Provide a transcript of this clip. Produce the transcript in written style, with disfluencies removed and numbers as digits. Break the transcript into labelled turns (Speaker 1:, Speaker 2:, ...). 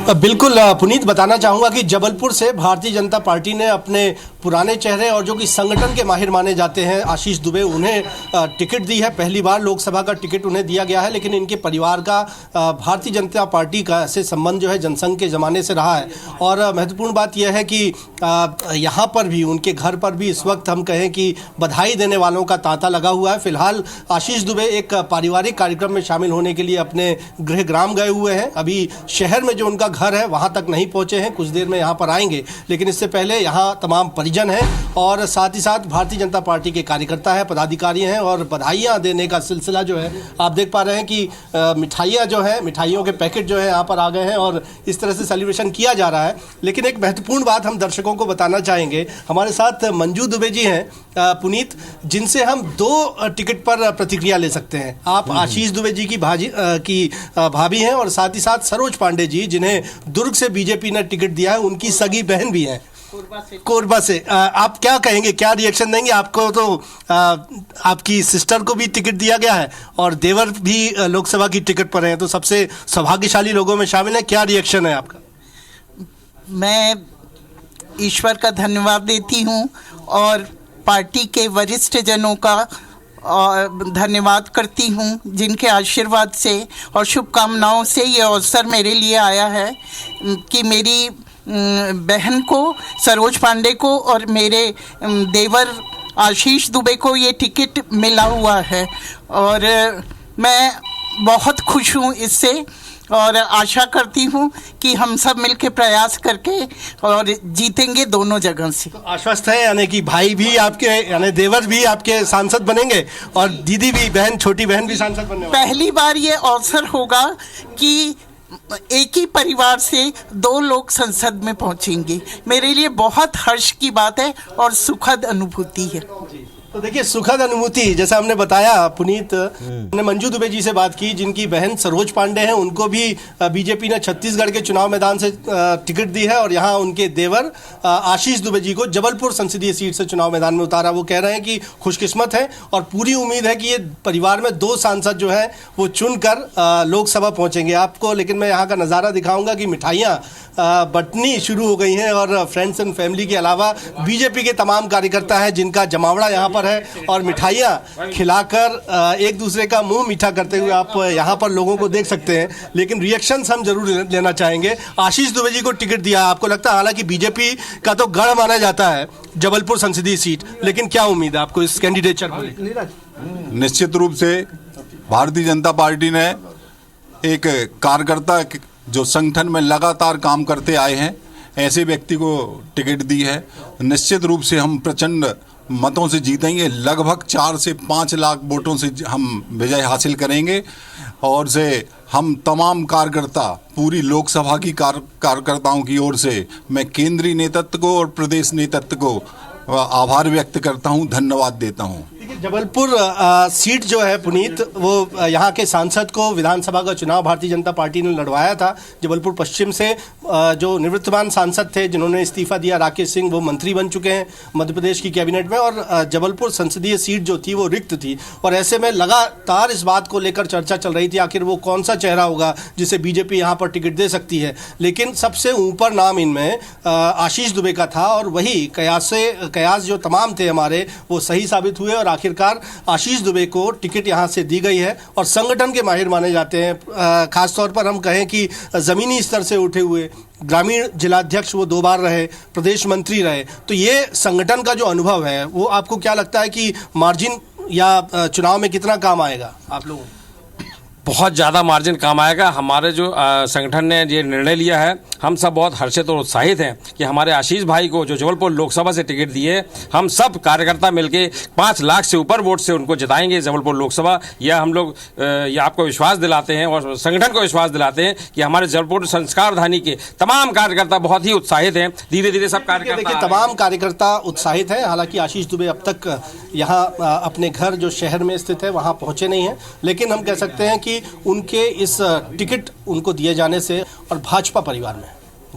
Speaker 1: बिल्कुल पुनीत, बताना चाहूँगा कि जबलपुर से भारतीय जनता पार्टी ने अपने पुराने चेहरे और जो कि संगठन के माहिर माने जाते हैं आशीष दुबे, उन्हें टिकट दी है। पहली बार लोकसभा का टिकट उन्हें दिया गया है, लेकिन इनके परिवार का भारतीय जनता पार्टी का से संबंध जो है जनसंघ के ज़माने से रहा है। और महत्वपूर्ण बात यह है कि यहाँ पर भी, उनके घर पर भी इस वक्त हम कहें कि बधाई देने वालों का तांता लगा हुआ है। फिलहाल आशीष दुबे एक पारिवारिक कार्यक्रम में शामिल होने के लिए अपने गृहग्राम गए हुए हैं। अभी शहर में जो उनका घर है वहाँ तक नहीं पहुँचे हैं, कुछ देर में यहाँ पर आएंगे, लेकिन इससे पहले यहाँ तमाम परिजन हैं और साथ ही साथ भारतीय जनता पार्टी के कार्यकर्ता हैं, पदाधिकारी हैं और बधाइयाँ देने का सिलसिला जो है आप देख पा रहे हैं कि मिठाइयाँ जो है, मिठाइयों के पैकेट जो है यहाँ पर आ गए हैं और इस तरह से सेलिब्रेशन किया जा रहा है। लेकिन एक महत्वपूर्ण बात हम दर्शकों को बताना चाहेंगे, हमारे साथ मंजू दुबे जी हैं पुनीत, जिनसे हम 2 टिकट पर प्रतिक्रिया ले सकते हैं। आप आशीष दुबे जी की भाभी हैं और साथ ही साथ सरोज पांडे जी, जिन्हें दुर्ग से बीजेपी ने टिकट दिया है, उनकी सगी बहन भी हैं कोरबा से। आप क्या कहेंगे, क्या रिएक्शन देंगे? आपको तो आपकी सिस्टर को भी टिकट दिया गया है और देवर भी लोकसभा की टिकट पर हैं, तो सबसे सौभाग्यशाली लोगों में शामिल है। क्या रिएक्शन है आपका?
Speaker 2: मैं ईश्वर का धन्यवाद देती हूँ और पार्टी के वरिष्ठ जनों का धन्यवाद करती हूँ, जिनके आशीर्वाद से और शुभकामनाओं से ये अवसर मेरे लिए आया है कि मेरी बहन को, सरोज पांडे को, और मेरे देवर आशीष दुबे को ये टिकट मिला हुआ है और मैं बहुत खुश हूँ इससे और आशा करती हूँ कि हम सब मिलकर प्रयास करके और जीतेंगे दोनों जगह से।
Speaker 1: तो आश्वस्त है, यानी कि भाई भी आपके, यानी देवर भी आपके सांसद बनेंगे और दीदी भी, बहन, छोटी बहन भी सांसद बनने वाली।
Speaker 2: पहली बार ये अवसर होगा कि एक ही परिवार से 2 लोग संसद में पहुंचेंगे। मेरे लिए बहुत हर्ष की बात है और सुखद अनुभूति है।
Speaker 1: तो देखिए, सुखद अनुभूति, जैसा हमने बताया पुनीत, ने मंजू दुबे जी से बात की, जिनकी बहन सरोज पांडे हैं, उनको भी बीजेपी ने छत्तीसगढ़ के चुनाव मैदान से टिकट दी है और यहाँ उनके देवर आशीष दुबे जी को जबलपुर संसदीय सीट से चुनाव मैदान में उतारा। वो कह रहे हैं कि खुशकिस्मत है और पूरी उम्मीद है कि ये परिवार में 2 सांसद जो है वो चुनकर लोकसभा पहुँचेंगे। आपको लेकिन मैं यहाँ का नज़ारा दिखाऊंगा कि मिठाइयाँ बंटनी शुरू हो गई हैं और फ्रेंड्स एंड फैमिली के अलावा बीजेपी के तमाम कार्यकर्ता हैं जिनका जमावड़ा यहाँ पर है और मिठाइयाँ खिलाकर एक दूसरे का मुंह मीठा करते हुए आप यहाँ पर लोगों को देख सकते हैं। लेकिन रिएक्शंस हम जरूर लेना चाहेंगे। आशीष दुबे जी को टिकट दिया, आपको लगता है, हालांकि बीजेपी का तो गढ़ माना जाता है जबलपुर संसदीय सीट, लेकिन क्या उम्मीद है आपको इस कैंडिडेचर पर?
Speaker 3: निश्चित रूप से भारतीय जनता पार्टी ने एक कार्यकर्ता जो संगठन में लगातार काम करते आए हैं, ऐसे व्यक्ति को टिकट दी है। निश्चित रूप से हम प्रचंड मतों से जीतेंगे, लगभग 4 से 5 लाख वोटों से हम विजय हासिल करेंगे और से हम तमाम कार्यकर्ता, पूरी लोकसभा की कार्यकर्ताओं की ओर से मैं केंद्रीय नेतृत्व को और प्रदेश नेतृत्व को आभार व्यक्त करता हूं, धन्यवाद देता हूं।
Speaker 1: जबलपुर सीट जो है पुनीत, वो यहाँ के सांसद को विधानसभा का चुनाव भारतीय जनता पार्टी ने लड़वाया था। जबलपुर पश्चिम से जो निवृत्तमान सांसद थे जिन्होंने इस्तीफा दिया, राकेश सिंह, वो मंत्री बन चुके हैं मध्य प्रदेश की कैबिनेट में और जबलपुर संसदीय सीट जो थी वो रिक्त थी और ऐसे में लगातार इस बात को लेकर चर्चा चल रही थी, आखिर वो कौन सा चेहरा होगा जिसे बीजेपी यहाँ पर टिकट दे सकती है। लेकिन सबसे ऊपर नाम इनमें आशीष दुबे का था और वही कयास जो तमाम थे हमारे, वो सही साबित हुए और आखिरकार आशीष दुबे को टिकट यहां से दी गई है और संगठन के माहिर माने जाते हैं। खासतौर पर हम कहें कि जमीनी स्तर से उठे हुए, ग्रामीण जिलाध्यक्ष वो 2 बार रहे, प्रदेश मंत्री रहे, तो ये संगठन का जो अनुभव है वो आपको क्या लगता है कि मार्जिन या चुनाव में कितना काम आएगा आप लोगों को?
Speaker 4: बहुत ज़्यादा मार्जिन काम आएगा। हमारे जो संगठन ने ये निर्णय लिया है, हम सब बहुत हर्षित और उत्साहित हैं कि हमारे आशीष भाई को जो जबलपुर लोकसभा से टिकट दिए, हम सब कार्यकर्ता मिलके 5 लाख से ऊपर वोट से उनको जिताएंगे जबलपुर लोकसभा। यह हम लोग ये आपको विश्वास दिलाते हैं और संगठन को विश्वास दिलाते हैं कि हमारे जबलपुर संस्कारधानी के तमाम कार्यकर्ता बहुत ही उत्साहित हैं। धीरे धीरे सब कार्यकर्ता,
Speaker 1: तमाम कार्यकर्ता उत्साहित हैं। हालांकि आशीष दुबे अब तक यहाँ अपने घर जो शहर में स्थित है वहाँ पहुँचे नहीं हैं, लेकिन हम कह सकते हैं कि उनके इस टिकट उनको दिए जाने से और भाजपा परिवार में